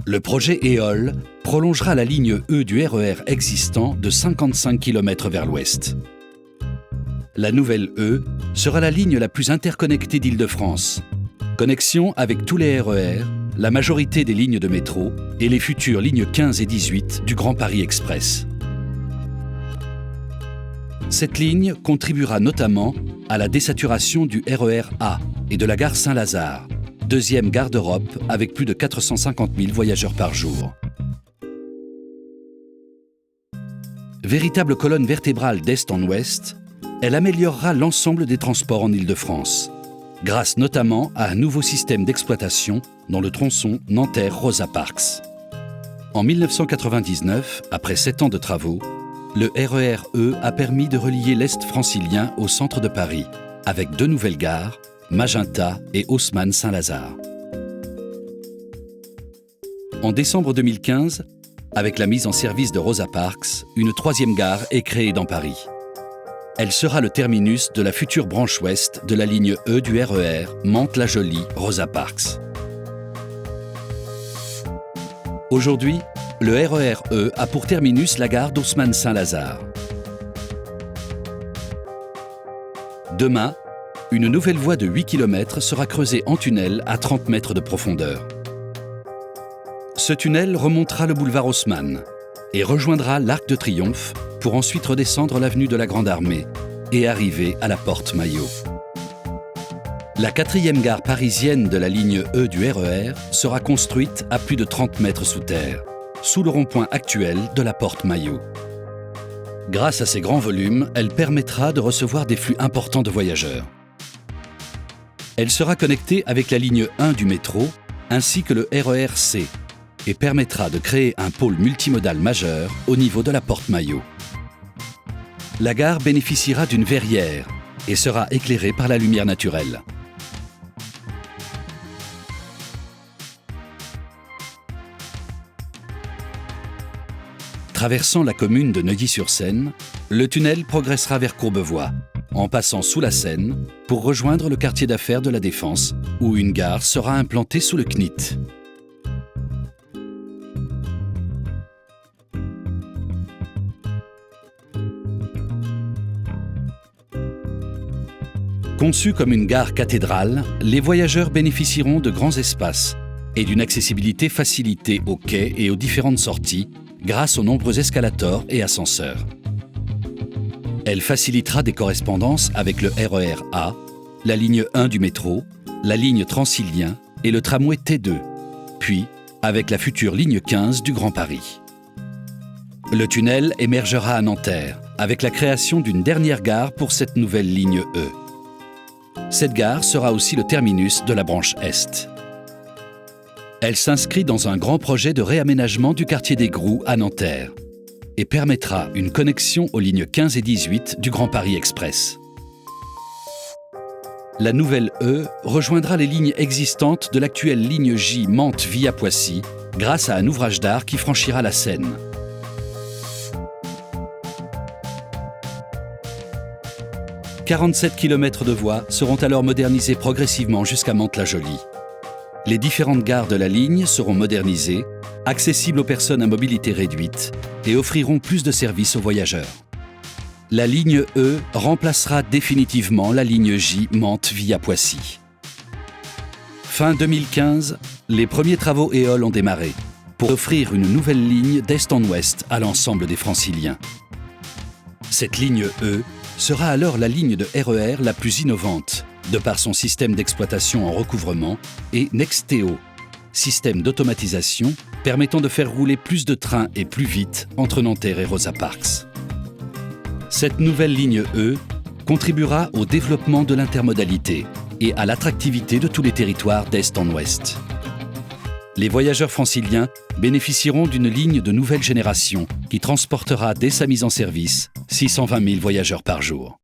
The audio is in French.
Le projet EOL prolongera la ligne E du RER existant de 55 km vers l'ouest. La nouvelle E sera la ligne la plus interconnectée d'Île-de-France. Connexion avec tous les RER, la majorité des lignes de métro et les futures lignes 15 et 18 du Grand Paris Express. Cette ligne contribuera notamment à la désaturation du RER A et de la gare Saint-Lazare, deuxième gare d'Europe avec plus de 450 000 voyageurs par jour. Véritable colonne vertébrale d'est en ouest, elle améliorera l'ensemble des transports en Île-de-France, grâce notamment à un nouveau système d'exploitation dans le tronçon Nanterre-Rosa Parks. En 1999, après 7 ans de travaux, le RER E a permis de relier l'Est francilien au centre de Paris, avec 2 nouvelles gares, Magenta et Haussmann-Saint-Lazare. En décembre 2015, avec la mise en service de Rosa Parks, une 3e gare est créée dans Paris. Elle sera le terminus de la future branche ouest de la ligne E du RER Mantes-la-Jolie-Rosa Parks. Aujourd'hui, le RER E a pour terminus la gare d'Haussmann-Saint-Lazare. Demain, une nouvelle voie de 8 km sera creusée en tunnel à 30 mètres de profondeur. Ce tunnel remontera le boulevard Haussmann et rejoindra l'Arc de Triomphe pour ensuite redescendre l'avenue de la Grande Armée et arriver à la Porte Maillot. La 4e gare parisienne de la ligne E du RER sera construite à plus de 30 mètres sous terre, sous le rond-point actuel de la Porte Maillot. Grâce à ses grands volumes, elle permettra de recevoir des flux importants de voyageurs. Elle sera connectée avec la ligne 1 du métro ainsi que le RER C et permettra de créer un pôle multimodal majeur au niveau de la Porte Maillot. La gare bénéficiera d'une verrière et sera éclairée par la lumière naturelle. Traversant la commune de Neuilly-sur-Seine, le tunnel progressera vers Courbevoie, en passant sous la Seine pour rejoindre le quartier d'affaires de la Défense, où une gare sera implantée sous le CNIT. Conçue comme une gare cathédrale, les voyageurs bénéficieront de grands espaces et d'une accessibilité facilitée aux quais et aux différentes sorties grâce aux nombreux escalators et ascenseurs. Elle facilitera des correspondances avec le RER A, la ligne 1 du métro, la ligne Transilien et le tramway T2, puis avec la future ligne 15 du Grand Paris. Le tunnel émergera à Nanterre avec la création d'une dernière gare pour cette nouvelle ligne E. Cette gare sera aussi le terminus de la branche Est. Elle s'inscrit dans un grand projet de réaménagement du quartier des Groux à Nanterre et permettra une connexion aux lignes 15 et 18 du Grand Paris Express. La nouvelle E rejoindra les lignes existantes de l'actuelle ligne J Mantes via Poissy grâce à un ouvrage d'art qui franchira la Seine. « 47 km de voies seront alors modernisées progressivement jusqu'à Mantes-la-Jolie. Les différentes gares de la ligne seront modernisées, accessibles aux personnes à mobilité réduite et offriront plus de services aux voyageurs. La ligne E remplacera définitivement la ligne J Mantes via Poissy. Fin 2015, les premiers travaux EOL ont démarré pour offrir une nouvelle ligne d'est en ouest à l'ensemble des Franciliens. Cette ligne E sera alors la ligne de RER la plus innovante, de par son système d'exploitation en recouvrement, et Nexteo, système d'automatisation permettant de faire rouler plus de trains et plus vite entre Nanterre et Rosa Parks. Cette nouvelle ligne E contribuera au développement de l'intermodalité et à l'attractivité de tous les territoires d'est en ouest. Les voyageurs franciliens bénéficieront d'une ligne de nouvelle génération qui transportera dès sa mise en service 620 000 voyageurs par jour.